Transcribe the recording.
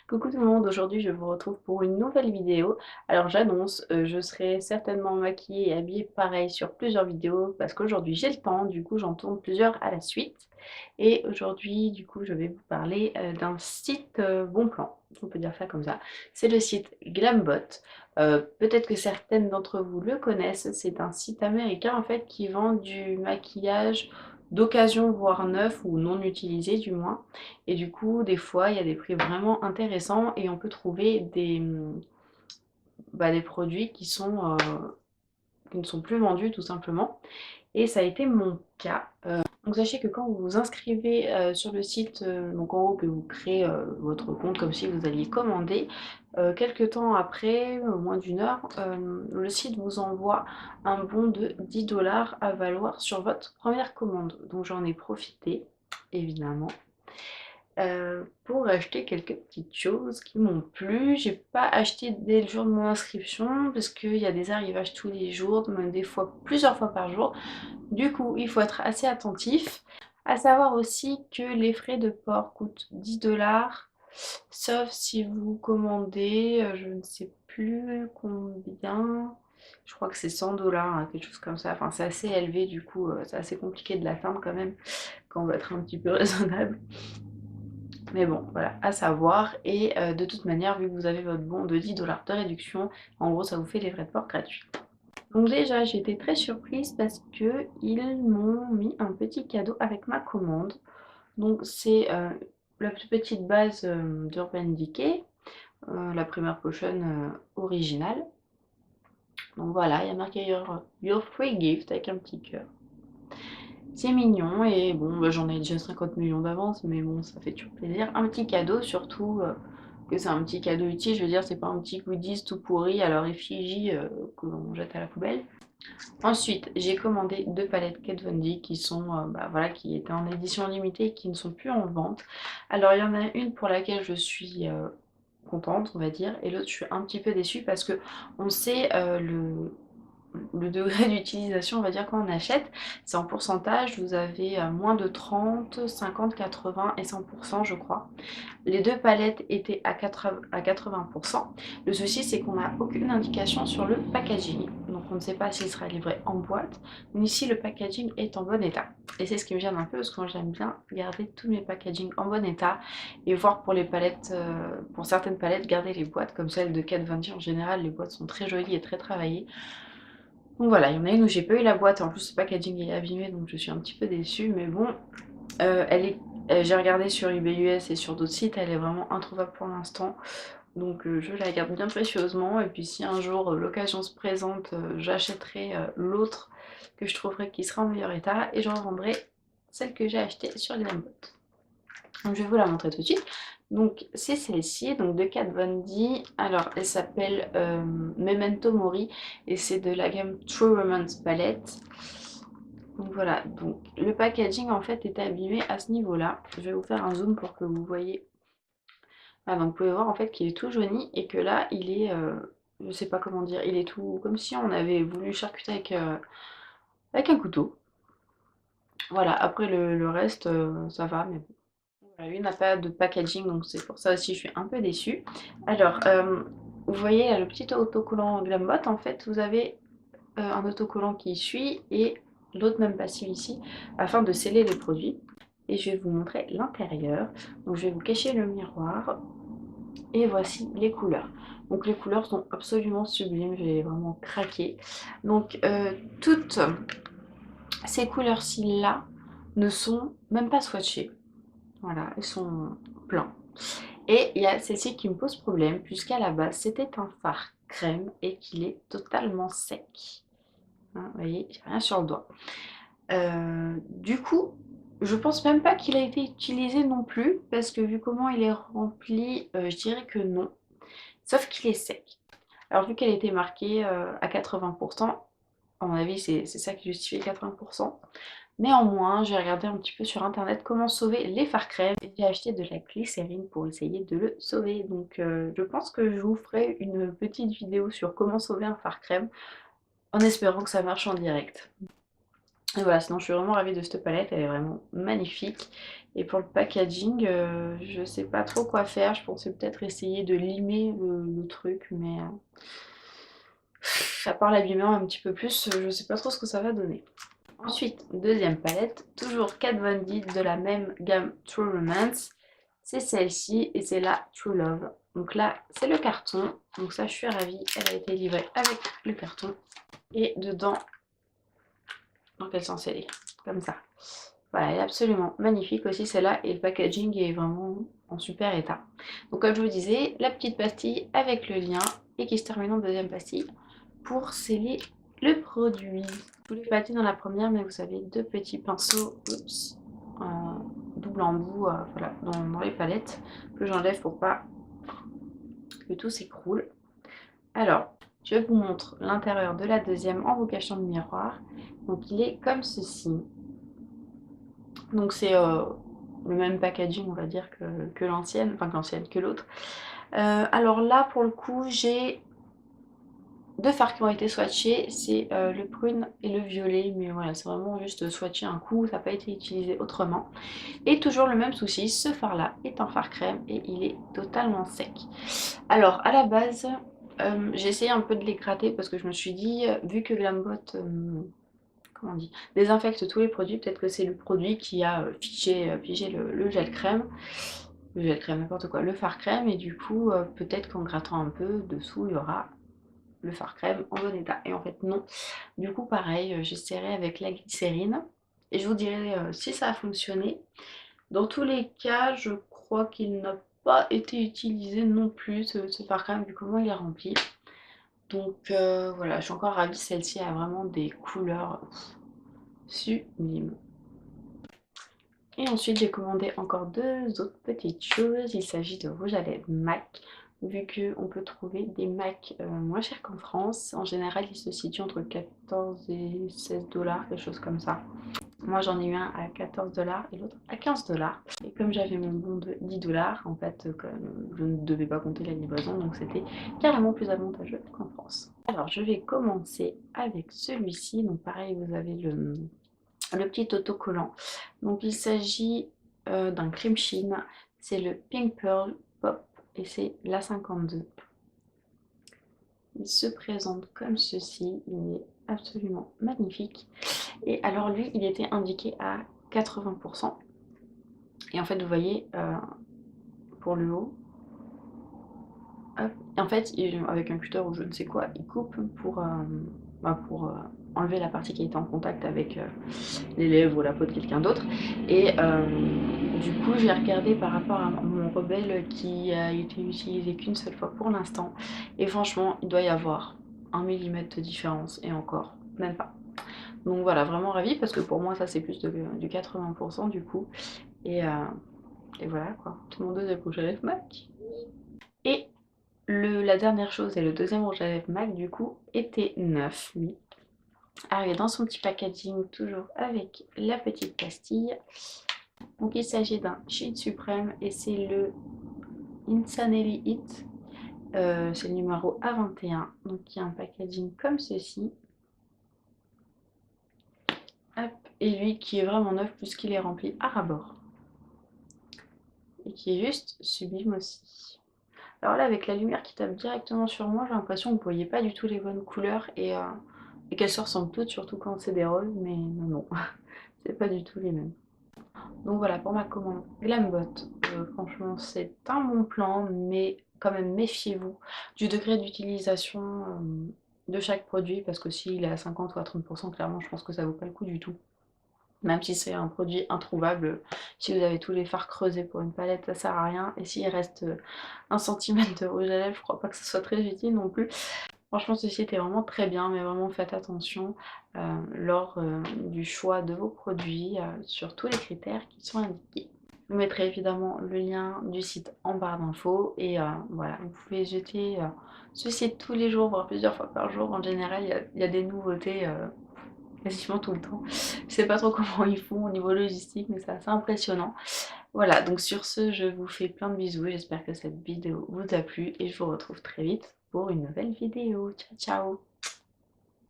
Coucou tout le monde, aujourd'hui je vous retrouve pour une nouvelle vidéo. Alors j'annonce, je serai certainement maquillée et habillée pareil sur plusieurs vidéos parce qu'aujourd'hui j'ai le temps, du coup j'en tourne plusieurs à la suite. Et aujourd'hui du coup je vais vous parler d'un site bon plan, on peut dire ça comme ça. C'est le site Glambot. Peut-être que certaines d'entre vous le connaissent, c'est un site américain en fait qui vend du maquillage d'occasion voire neuf ou non utilisé du moins. Et du coup, des fois, il y a des prix vraiment intéressants et on peut trouver des produits qui ne sont plus vendus tout simplement. Et ça a été mon cas. Donc sachez que quand vous vous inscrivez sur le site, donc en haut que vous créez votre compte comme si vous alliez commander, quelques temps après, moins d'une heure, le site vous envoie un bon de 10 $ à valoir sur votre première commande. Donc j'en ai profité, évidemment. Pour acheter quelques petites choses qui m'ont plu. J'ai pas acheté dès le jour de mon inscription parce qu'il y a des arrivages tous les jours, même des fois plusieurs fois par jour. Du coup, il faut être assez attentif. À savoir aussi que les frais de port coûtent 10 $, sauf si vous commandez, je ne sais plus combien. Je crois que c'est 100 $, hein, quelque chose comme ça. Enfin, c'est assez élevé, du coup, c'est assez compliqué de l'atteindre quand même, quand on veut être un petit peu raisonnable. Mais bon, voilà, à savoir. Et de toute manière, vu que vous avez votre bon de 10 $ de réduction, en gros, ça vous fait les frais de port gratuits. Donc déjà, j'ai été très surprise parce que ils m'ont mis un petit cadeau avec ma commande. Donc c'est la plus petite base d'Urban Decay, la première potion originale. Donc voilà, il y a marqué your free gift avec un petit cœur. C'est mignon et bon, bah, j'en ai déjà 50 millions d'avance, mais bon, ça fait toujours plaisir. Un petit cadeau, surtout que c'est un petit cadeau utile, je veux dire, c'est pas un petit goodies tout pourri à leur effigie que l'on jette à la poubelle. Ensuite, j'ai commandé deux palettes Kat Von D qui sont, voilà, qui étaient en édition limitée et qui ne sont plus en vente. Alors, il y en a une pour laquelle je suis contente, on va dire, et l'autre, je suis un petit peu déçue parce que on sait le degré d'utilisation, on va dire, quand on achète, c'est en pourcentage. Vous avez moins de 30, 50, 80 et 100%, je crois. Les deux palettes étaient à 80%. Le souci, c'est qu'on n'a aucune indication sur le packaging. Donc, on ne sait pas s'il sera livré en boîte, ni si le packaging est en bon état. Et c'est ce qui me gêne un peu, parce que moi, j'aime bien garder tous mes packagings en bon état et voir pour les palettes, pour certaines palettes, garder les boîtes, comme celle de Kat Von D. En général, les boîtes sont très jolies et très travaillées. Donc voilà, il y en a une où j'ai pas eu la boîte, en plus le packaging est abîmé, donc je suis un petit peu déçue, mais bon, elle est, j'ai regardé sur eBay US et sur d'autres sites, elle est vraiment introuvable pour l'instant, donc je la garde bien précieusement, et puis si un jour l'occasion se présente, j'achèterai l'autre que je trouverai qui sera en meilleur état, et je revendrai celle que j'ai achetée sur Glambot. Donc je vais vous la montrer tout de suite. Donc c'est celle-ci, donc de Kat Von D. Alors elle s'appelle Memento Mori et c'est de la gamme True Romance Palette. Donc voilà, donc le packaging en fait est abîmé à ce niveau-là. Je vais vous faire un zoom pour que vous voyez. Ah, donc vous pouvez voir en fait qu'il est tout jauni et que là il est, je sais pas comment dire, il est tout comme si on avait voulu charcuter avec un couteau. Voilà, après le reste ça va, mais bon. Voilà, lui n'a pas de packaging, donc c'est pour ça aussi je suis un peu déçue. Alors, vous voyez là, le petit autocollant Glambot, en fait, vous avez un autocollant qui suit et l'autre même passive ici, afin de sceller les produits. Et je vais vous montrer l'intérieur. Donc je vais vous cacher le miroir. Et voici les couleurs. Donc les couleurs sont absolument sublimes, j'ai vraiment craqué. Donc toutes ces couleurs-ci là ne sont même pas swatchées. Voilà, elles sont pleins. Et il y a celle-ci qui me pose problème, puisqu'à la base c'était un fard crème et qu'il est totalement sec. Hein, vous voyez, j'ai rien sur le doigt. Du coup, je pense même pas qu'il a été utilisé non plus, parce que vu comment il est rempli, je dirais que non. Sauf qu'il est sec. Alors vu qu'elle était marquée à 80%, à mon avis c'est ça qui justifie 80%. Néanmoins, j'ai regardé un petit peu sur internet comment sauver les fards crème et j'ai acheté de la glycérine pour essayer de le sauver. Donc je pense que je vous ferai une petite vidéo sur comment sauver un fard crème en espérant que ça marche en direct. Et voilà, sinon je suis vraiment ravie de cette palette, elle est vraiment magnifique. Et pour le packaging, je sais pas trop quoi faire. Je pensais peut-être essayer de limer le truc, mais à part l'abîmer un petit peu plus, je sais pas trop ce que ça va donner. Ensuite, deuxième palette, toujours Kat Von D de la même gamme True Romance. C'est celle-ci et c'est la True Love. Donc là, c'est le carton. Donc ça, je suis ravie. Elle a été livrée avec le carton. Et dedans, dans quel sens elle est? Comme ça. Voilà, elle est absolument magnifique aussi celle-là. Et le packaging est vraiment en super état. Donc comme je vous disais, la petite pastille avec le lien et qui se termine en deuxième pastille pour sceller le produit. Je voulais pâter dans la première, mais vous avez deux petits pinceaux, oups, double embout, voilà, dans les palettes que j'enlève pour pas que tout s'écroule. Alors, je vous montre l'intérieur de la deuxième en vous cachant le miroir. Donc il est comme ceci. Donc c'est le même packaging, on va dire, que l'ancienne, enfin que l'ancienne, que l'autre. Alors là, pour le coup, j'ai deux fards qui ont été swatchés, c'est le prune et le violet, mais voilà, c'est vraiment juste swatché un coup, ça n'a pas été utilisé autrement. Et toujours le même souci, ce fard là est un fard crème et il est totalement sec. Alors à la base, j'ai essayé un peu de les gratter parce que je me suis dit, vu que Glambot, comment on dit, désinfecte tous les produits, peut-être que c'est le produit qui a figé le gel crème. Le gel crème, n'importe quoi, le fard crème, et du coup, peut-être qu'en grattant un peu, dessous, il y aura le fard crème en bon état. Et en fait non. Du coup pareil, j'essaierai avec la glycérine et je vous dirai si ça a fonctionné. Dans tous les cas, je crois qu'il n'a pas été utilisé non plus ce fard crème vu comment il est rempli. Donc voilà, je suis encore ravie, celle-ci a vraiment des couleurs sublimes. Et ensuite, j'ai commandé encore deux autres petites choses. Il s'agit de rouge à lèvres MAC. Vu qu'on peut trouver des MAC moins chers qu'en France. En général, ils se situent entre 14 et 16 dollars, quelque chose comme ça. Moi, j'en ai eu un à 14 dollars et l'autre à 15 dollars. Et comme j'avais mon bon de 10 dollars, en fait, je ne devais pas compter la livraison, donc c'était carrément plus avantageux qu'en France. Alors, je vais commencer avec celui-ci. Donc pareil, vous avez le petit autocollant. Donc il s'agit d'un cream sheen, c'est le Pink Pearl Pop et c'est la 52. Il se présente comme ceci, il est absolument magnifique. Et alors lui, il était indiqué à 80%. Et en fait, vous voyez, pour le haut, hop, en fait, avec un cutter ou je ne sais quoi, il coupe pour enlever la partie qui était en contact avec les lèvres ou la peau de quelqu'un d'autre. Et du coup, j'ai regardé par rapport à mon rebelle qui a été utilisé qu'une seule fois pour l'instant. Et franchement, il doit y avoir 1 mm de différence et encore, même pas. Donc voilà, vraiment ravie parce que pour moi, ça c'est plus du 80% du coup. Et, euh, et voilà quoi, tout mon deuxième rouge à lèvres MAC. Et la dernière chose et le deuxième rouge à lèvres MAC du coup était neuf, lui. Arrivé dans son petit packaging, toujours avec la petite pastille. Donc il s'agit d'un Shade Suprême et c'est le Insanely Hit. C'est le numéro A21. Donc il y a un packaging comme ceci. Hop. Et lui qui est vraiment neuf puisqu'il est rempli à ras-bord. Et qui est juste sublime aussi. Alors là avec la lumière qui tape directement sur moi, j'ai l'impression que vous ne voyez pas du tout les bonnes couleurs et qu'elles se ressemblent toutes, surtout quand c'est des roses, mais non, non, c'est pas du tout les mêmes. Donc voilà pour ma commande Glambot. Franchement c'est un bon plan, mais quand même méfiez-vous du degré d'utilisation de chaque produit, parce que s'il est à 50 ou à 30%, clairement je pense que ça vaut pas le coup du tout. Même si c'est un produit introuvable, si vous avez tous les fards creusés pour une palette, ça sert à rien. Et s'il reste 1 cm de rouge à lèvres, je crois pas que ce soit très utile non plus. Franchement, ceci était vraiment très bien, mais vraiment faites attention lors du choix de vos produits sur tous les critères qui sont indiqués. Je vous mettrai évidemment le lien du site en barre d'infos et voilà, vous pouvez jeter ce site tous les jours, voire plusieurs fois par jour. En général, il y a des nouveautés quasiment tout le temps. Je sais pas trop comment ils font au niveau logistique, mais c'est assez impressionnant. Voilà, donc sur ce, je vous fais plein de bisous. J'espère que cette vidéo vous a plu et je vous retrouve très vite pour une nouvelle vidéo. Ciao, ciao!